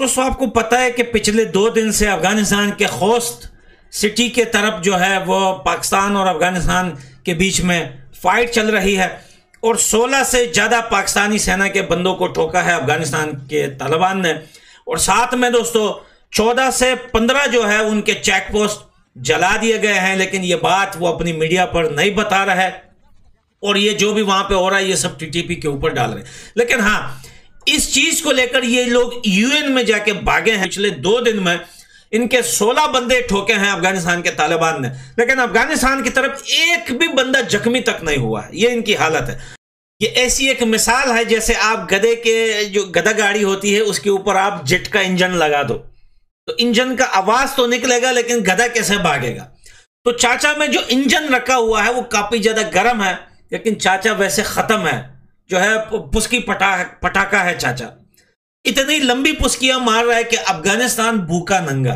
दोस्तों आपको पता है कि पिछले 2 दिन से अफगानिस्तान के खोस्त सिटी के तरफ जो है वो पाकिस्तान और अफगानिस्तान के बीच में फाइट चल रही है और 16 से ज़्यादा पाकिस्तानी सेना के बंदों को ठोका है अफगानिस्तान के तालिबान ने। और साथ में दोस्तों 14 से 15 जो है उनके चेक पोस्ट जला दिए गए हैं, लेकिन ये बात वो अपनी मीडिया पर नहीं बता रहा है और ये जो भी वहां पे हो रहा है ये सब टीटीपी के ऊपर डाल रहे हैं। लेकिन हाँ, इस चीज को लेकर ये लोग यूएन में जाके भागे हैं। पिछले 2 दिन में इनके 16 बंदे ठोके हैं अफगानिस्तान के तालिबान ने, लेकिन अफगानिस्तान की तरफ एक भी बंदा जख्मी तक नहीं हुआ है। ये इनकी हालत है। ये ऐसी एक मिसाल है जैसे आप गधे के जो गधा गाड़ी होती है उसके ऊपर आप जेट का इंजन लगा दो तो इंजन का आवाज तो निकलेगा लेकिन गधा कैसे भागेगा। तो चाचा में जो इंजन रखा हुआ है वो काफी ज्यादा गर्म है, लेकिन चाचा वैसे खत्म है, जो है पुस्की पटाखा है चाचा। इतनी लंबी पुस्कियां मार रहा है कि अफगानिस्तान भूखा नंगा।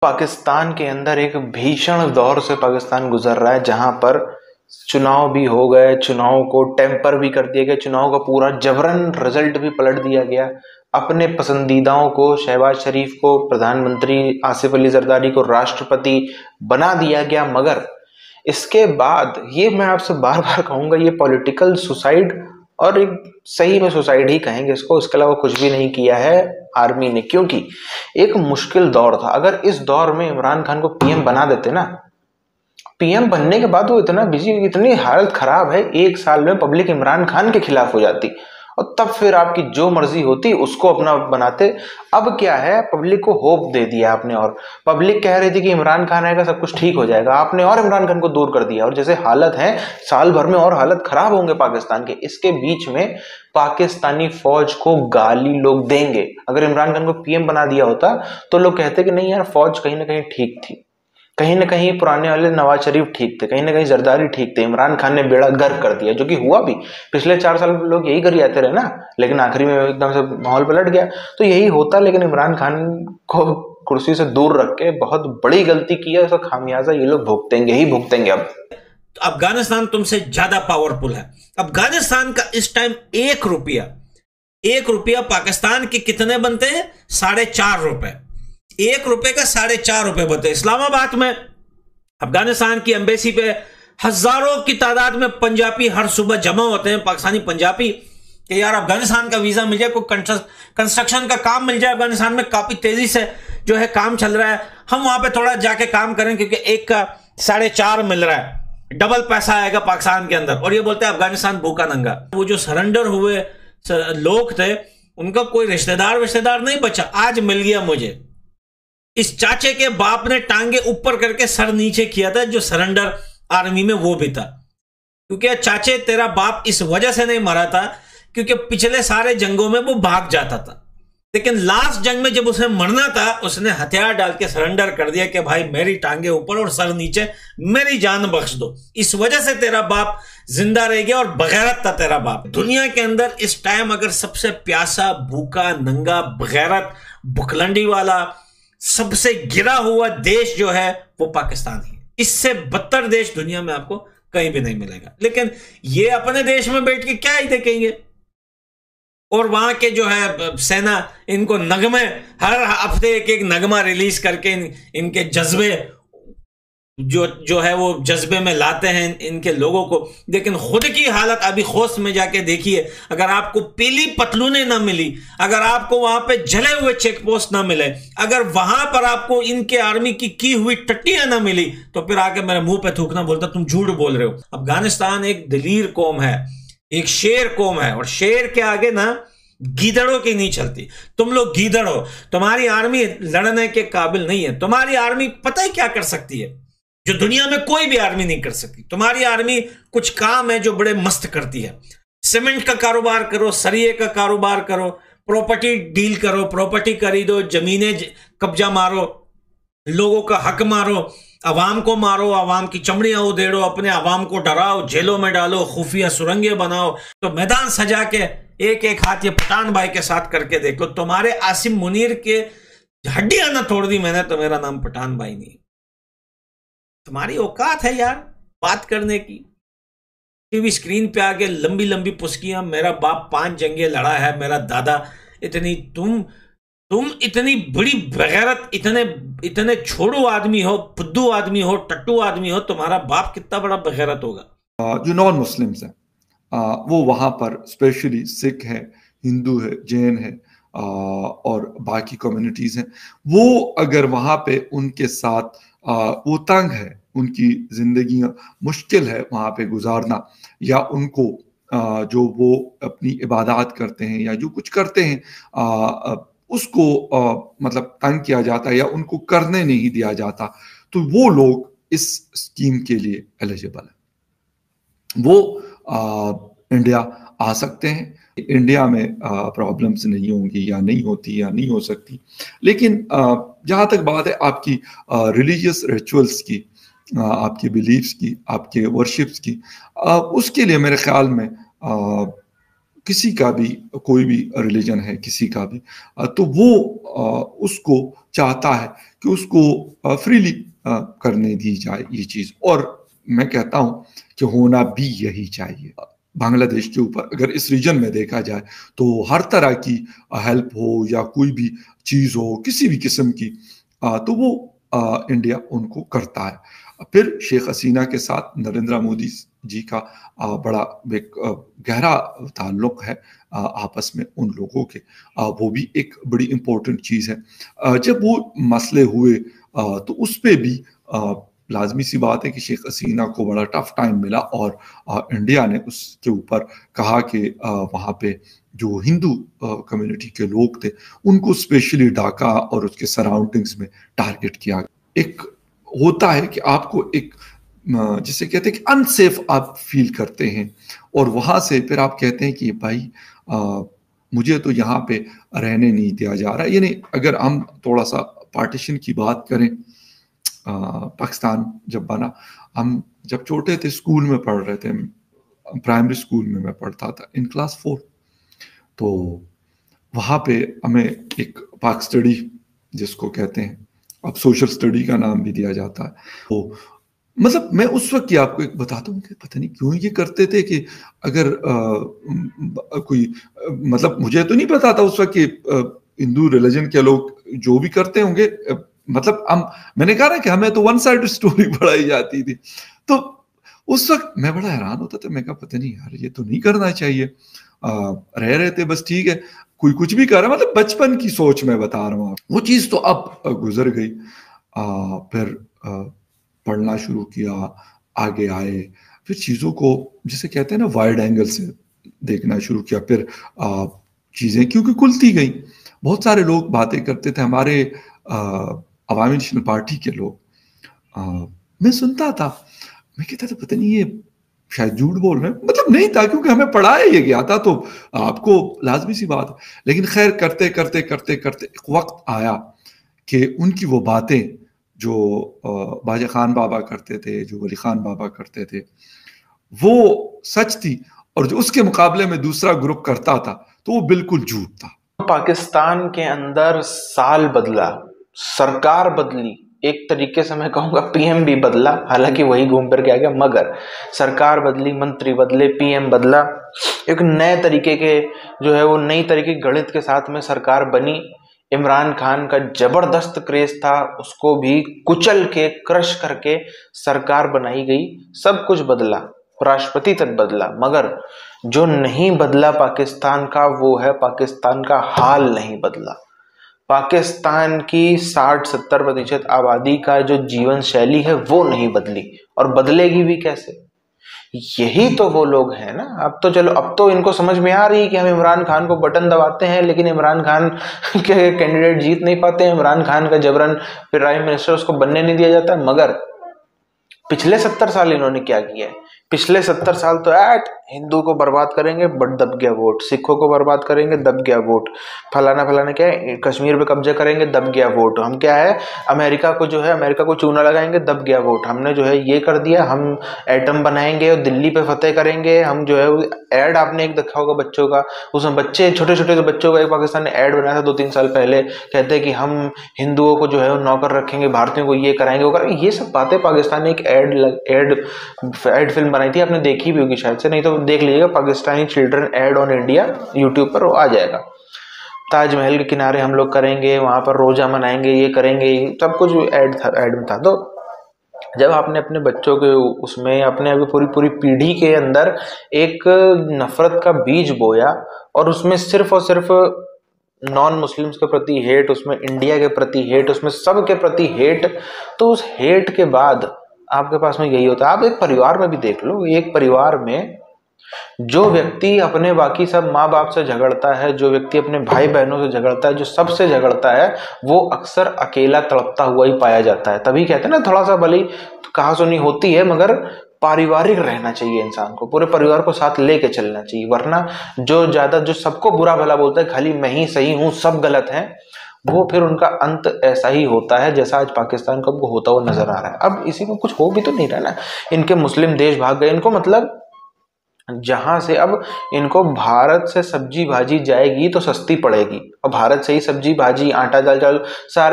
पाकिस्तान के अंदर एक भीषण दौर से पाकिस्तान गुजर रहा है, जहां पर चुनाव भी हो गए, चुनाव को टेम्पर भी कर दिया गया, चुनाव का पूरा जबरन रिजल्ट भी पलट दिया गया। अपने पसंदीदाओं को, शहबाज शरीफ को प्रधानमंत्री, आसिफ अली जरदारी को राष्ट्रपति बना दिया गया। मगर इसके बाद ये मैं आपसे बार बार कहूंगा, ये पॉलिटिकल सुसाइड और एक सही में सुसाइड ही कहेंगे इसको, इसके अलावा कुछ भी नहीं किया है आर्मी ने। क्योंकि एक मुश्किल दौर था। अगर इस दौर में इमरान खान को पीएम बना देते ना, पीएम बनने के बाद वो इतना बिजी, इतनी हालत खराब है, 1 साल में पब्लिक इमरान खान के खिलाफ हो जाती और तब फिर आपकी जो मर्जी होती उसको अपना बनाते। अब क्या है, पब्लिक को होप दे दिया आपने और पब्लिक कह रही थी कि इमरान खान आएगा सब कुछ ठीक हो जाएगा, आपने और इमरान खान को दूर कर दिया। और जैसे हालत है, साल भर में और हालत खराब होंगे पाकिस्तान के। इसके बीच में पाकिस्तानी फौज को गाली लोग देंगे। अगर इमरान खान को पीएम बना दिया होता तो लोग कहते कि नहीं यार, फौज कहीं ना कहीं ठीक थी, कहीं ना कहीं पुराने वाले नवाज शरीफ ठीक थे, कहीं ना कहीं जरदारी ठीक थे, इमरान खान ने बेड़ा गर्क कर दिया, जो कि हुआ भी। पिछले 4 साल लोग यही कर जाते रहे ना, लेकिन आखिरी में एकदम से माहौल पलट गया। तो यही होता, लेकिन इमरान खान को कुर्सी से दूर रख के बहुत बड़ी गलती की है, उसका खामियाजा ये लोग भुगतेंगे ही भुगतेंगे। अब तो अफगानिस्तान तुमसे ज्यादा पावरफुल है। अफगानिस्तान का इस टाइम 1 रुपया पाकिस्तान के कितने बनते हैं? 4.5 रुपए। 1 रुपए का 4.5 रुपए बनते हैं। इस्लामाबाद में अफगानिस्तान की एम्बेसी पे हजारों की तादाद में पंजाबी हर सुबह जमा होते हैं, पाकिस्तानी पंजाबी, कि यार अफगानिस्तान का वीजा मिल जाए, कोई कंस्ट्रक्शन का काम मिल जाए। अफगानिस्तान में काफी तेजी से जो है काम चल रहा है, हम वहां पे थोड़ा जाके काम करें क्योंकि 1 का 4.5 मिल रहा है, डबल पैसा आएगा पाकिस्तान के अंदर। और ये बोलते हैं अफगानिस्तान भूखा नंगा। वो जो सरेंडर हुए लोग थे उनका कोई रिश्तेदार नहीं बचा। आज मिल गया मुझे, इस चाचे के बाप ने टांगे ऊपर करके सर नीचे किया था, जो सरेंडर आर्मी में वो भी था। क्योंकि चाचे तेरा बाप इस वजह से नहीं मरा था क्योंकि पिछले सारे जंगों में वो भाग जाता था, लेकिन लास्ट जंग में जब उसे मरना था उसने हथियार डाल के सरेंडर कर दिया कि भाई मेरी टांगे ऊपर और सर नीचे, मेरी जान बख्श दो। इस वजह से तेरा बाप जिंदा रह गया और बगैरत था तेरा बाप। दुनिया के अंदर इस टाइम अगर सबसे प्यासा, भूखा, नंगा, बगैरत, भुखलंडी वाला, सबसे गिरा हुआ देश जो है वो पाकिस्तान ही है। इससे बदतर देश दुनिया में आपको कहीं भी नहीं मिलेगा। लेकिन ये अपने देश में बैठ के क्या ही देखेंगे, और वहां के जो है सेना इनको नगमे, हर हफ्ते एक नगमा रिलीज करके इनके जज्बे जो है वो जज्बे में लाते हैं इनके लोगों को। लेकिन खुद की हालत अभी खोस्त में जाके देखिए। अगर आपको पीली पतलूनें ना मिली, अगर आपको वहां पे जले हुए चेक पोस्ट ना मिले, अगर वहां पर आपको इनके आर्मी की हुई टट्टियां ना मिली, तो फिर आके मेरे मुंह पे थूकना बोलता तुम झूठ बोल रहे हो। अफगानिस्तान एक दलीर कौम है, एक शेर कौम है, और शेर के आगे ना गीदड़ों की नहीं चलती। तुम लोग गीदड़ हो, तुम्हारी आर्मी लड़ने के काबिल नहीं है। तुम्हारी आर्मी पता है क्या कर सकती है, जो दुनिया में कोई भी आर्मी नहीं कर सकती। तुम्हारी आर्मी कुछ काम है जो बड़े मस्त करती है। सीमेंट का कारोबार करो, सरिये का कारोबार करो, प्रॉपर्टी डील करो, प्रॉपर्टी खरीदो, जमीनें कब्जा मारो, लोगों का हक मारो, अवाम को मारो, अवाम की चमड़ियां उधेड़ो, अपने अवाम को डराओ, जेलों में डालो, खुफिया सुरंगें बनाओ। तो मैदान सजा के एक हाथ ये पठान भाई के साथ करके देख लो। तुम्हारे आसिम मुनीर के हड्डियां ना तोड़ दी मैंने तो मेरा नाम पठान भाई नहीं। तुम्हारी औकात है यार बात करने की। टीवी स्क्रीन पे आके लंबी लंबी पुस्कियां, मेरा बाप 5 जंगें लड़ा है, मेरा दादा, इतनी तुम तुम इतनी बड़ी बगैरत, इतने इतने छोड़ू आदमी हो, फुद्दू आदमी हो, टट्टू आदमी हो, तुम्हारा बाप कितना बड़ा बगैरत होगा। जो नॉन मुस्लिम्स हैं वो वहाँ पर स्पेशली सिख है, हिंदू है, जैन है और बाकी कम्युनिटीज हैं, वो अगर वहाँ पे उनके साथ वो तंग है, उनकी जिंदगी मुश्किल है वहाँ पे गुजारना, या उनको जो वो अपनी इबादत करते हैं या जो कुछ करते हैं उसको मतलब तंग किया जाता है या उनको करने नहीं दिया जाता, तो वो लोग इस स्कीम के लिए एलिजिबल है। वो इंडिया आ सकते हैं। इंडिया में प्रॉब्लम्स नहीं होंगी या नहीं होती या नहीं हो सकती, लेकिन जहाँ तक बात है आपकी रिलीजियस रिचुअल्स की, आपके बिलीव्स की, आपके वर्शिप्स की, उसके लिए मेरे ख्याल में किसी का भी, कोई भी रिलीजन है किसी का भी, तो वो उसको चाहता है कि उसको फ्रीली करने दी जाए ये चीज़, और मैं कहता हूँ कि होना भी यही चाहिए। बांग्लादेश के ऊपर अगर इस रीजन में देखा जाए तो हर तरह की हेल्प हो या कोई भी चीज़ हो किसी भी किस्म की, तो वो इंडिया उनको करता है। फिर शेख हसीना के साथ नरेंद्र मोदी जी का बड़ा एक गहरा ताल्लुक है आपस में उन लोगों के, वो भी एक बड़ी इम्पोर्टेंट चीज़ है। जब वो मसले हुए तो उस पर भी लाजमी सी बात है कि शेख हसीना को बड़ा टफ टाइम मिला, और इंडिया ने उसके ऊपर कहा कि वहाँ पे जो हिंदू कम्युनिटी के लोग थे उनको स्पेशली ढाका और उसके सराउंडिंग्स में टारगेट किया। एक होता है कि आपको एक जिसे कहते हैं कि अनसेफ आप फील करते हैं, और वहाँ से फिर आप कहते हैं कि भाई मुझे तो यहाँ पे रहने नहीं दिया जा रहा। यानी अगर हम थोड़ा सा पार्टीशन की बात करें, पाकिस्तान जब बना, हम जब छोटे थे स्कूल में पढ़ रहे थे, प्राइमरी स्कूल में मैं पढ़ता था इन क्लास 4, तो वहाँ पे हमें एक पाक स्टडी जिसको कहते हैं, अब सोशल स्टडी का नाम भी दिया जाता है, तो मतलब मैं उस वक्त की आपको एक बताता हूँ कि पता नहीं क्यों ये करते थे कि अगर कोई मतलब मुझे तो नहीं पता था उस वक्त कि हिंदू रिलीजन के लोग जो भी करते होंगे, मतलब हम, मैंने कहा ना कि हमें तो वन साइड स्टोरी पढ़ाई जाती थी, तो उस वक्त मैं बड़ा हैरान होता था। मैं कहा पता नहीं यार ये तो नहीं करना चाहिए, रह रहे थे बस, ठीक है कोई कुछ भी कर रहा है, मतलब बचपन की सोच में बता रहा हूँ। वो चीज़ तो अब गुजर गई। फिर पढ़ना शुरू किया, आगे आए, फिर चीज़ों को जिसे कहते हैं ना वाइड एंगल से देखना शुरू किया, फिर चीज़ें क्योंकि खुलती गई। बहुत सारे लोग बातें करते थे, हमारे अवामी नेशनल पार्टी के लोग, मैं सुनता था, मैं कहता था पता नहीं ये शायद झूठ बोल रहे हैं, मतलब नहीं था क्योंकि हमें पढ़ाया ये गया था, तो आपको लाजमी सी बात है। लेकिन खैर करते करते करते करते एक वक्त आया कि उनकी वो बातें जो बाजा खान बाबा करते थे, जो वली खान बाबा करते थे, वो सच थी, और जो उसके मुकाबले में दूसरा ग्रुप करता था तो वो बिल्कुल झूठ था। पाकिस्तान के अंदर साल बदला, सरकार बदली, एक तरीके से मैं कहूँगा पीएम भी बदला, हालांकि वही घूम फिर के आ गया, मगर सरकार बदली, मंत्री बदले, पीएम बदला, एक नए तरीके के जो है वो नई तरीके गणित के साथ में सरकार बनी। इमरान खान का जबरदस्त क्रेज था, उसको भी कुचल के क्रश करके सरकार बनाई गई, सब कुछ बदला, राष्ट्रपति तक बदला, मगर जो नहीं बदला पाकिस्तान का वो है पाकिस्तान का हाल नहीं बदला। पाकिस्तान की 60-70% आबादी का जो जीवन शैली है वो नहीं बदली, और बदलेगी भी कैसे? यही तो वो लोग हैं ना। अब तो चलो, अब तो इनको समझ में आ रही है कि हम इमरान खान को बटन दबाते हैं, लेकिन इमरान खान के कैंडिडेट जीत नहीं पाते हैं, इमरान खान का जबरन प्राइम मिनिस्टर उसको बनने नहीं दिया जाता। मगर पिछले 70 साल इन्होंने क्या किया है? पिछले 70 साल तो हिंदू को बर्बाद करेंगे बट दब गया वोट, सिखों को बर्बाद करेंगे दब गया वोट, फलाना फलाना क्या है, कश्मीर पे कब्जा करेंगे दब गया वोट, हम क्या है अमेरिका को जो है अमेरिका को चूना लगाएंगे दब गया वोट, हमने जो है ये कर दिया, हम एटम बनाएंगे और दिल्ली पे फतेह करेंगे, हम जो है ऐड आपने एक देखा होगा बच्चों का, उसमें बच्चे छोटे छोटे बच्चों का एक पाकिस्तान ने ऐड बनाया था 2-3 साल पहले, कहते हैं कि हम हिंदुओं को जो है नौकर रखेंगे, भारतीयों को ये कराएंगे वो कराएंगे, ये सब बातें पाकिस्तान ने एक ऐड फिल्म बनाई थी, आपने देखी भी होगी शायद से, नहीं तो देख लीजिएगा Pakistani children add on India YouTube पर आ जाएगा। ताजमहल के किनारे हम लोग करेंगे, वहां पर रोजा मनाएंगे, ये करेंगे, सब कुछ ऐड में था। तो जब आपने अपने बच्चों के उसमें अपने अभी पूरी पूरी पीढ़ी के अंदर एक नफरत का बीज बोया और उसमें सिर्फ और सिर्फ नॉन मुस्लिम्स के प्रति हेट, उसमें इंडिया के प्रति हेट, उसमें सब के प्रति हेट, तो उस हेट के बाद आपके पास में यही होता है। आप एक परिवार में भी देख लो, एक परिवार में जो व्यक्ति अपने बाकी सब माँ बाप से झगड़ता है, जो व्यक्ति अपने भाई बहनों से झगड़ता है, जो सबसे झगड़ता है, वो अक्सर अकेला तड़पता हुआ ही पाया जाता है। तभी कहते हैं ना, थोड़ा सा भले कहा सुनी होती है मगर पारिवारिक रहना चाहिए इंसान को, पूरे परिवार को साथ लेके चलना चाहिए। वरना जो सबको बुरा भला बोलता है, खाली मैं ही सही हूँ सब गलत है, वो फिर उनका अंत ऐसा ही होता है जैसा आज पाकिस्तान को होता हुआ नजर आ रहा है। अब इसी में कुछ हो भी तो नहीं रहा ना, इनके मुस्लिम देश भाग गए, इनको मतलब जहां से अब इनको भारत से सब्जी भाजी जाएगी तो सस्ती पड़ेगी, और भारत से ही सब्जी भाजी आटा दाल चावल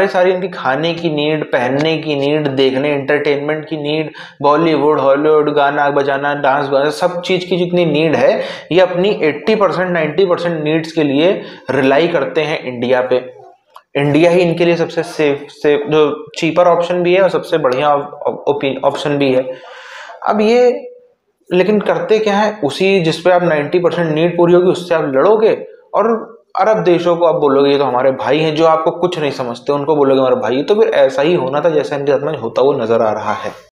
सारी इनकी खाने की नीड, पहनने की नीड, देखने एंटरटेनमेंट की नीड, बॉलीवुड हॉलीवुड गाना बजाना डांस बजाना सब चीज की जितनी नीड है, ये अपनी 80% 90% नीड्स के लिए रिलाई करते हैं इंडिया पे। इंडिया ही इनके लिए सबसे सेफ जो चीपर ऑप्शन भी है और सबसे बढ़िया ऑप्शन भी है। अब ये लेकिन करते क्या है, उसी जिसपे आप 90% नीड पूरी होगी उससे आप लड़ोगे, और अरब देशों को आप बोलोगे ये तो हमारे भाई हैं, जो आपको कुछ नहीं समझते उनको बोलोगे हमारे भाई, तो फिर ऐसा ही होना था जैसा इनके साथ में होता हुआ नजर आ रहा है।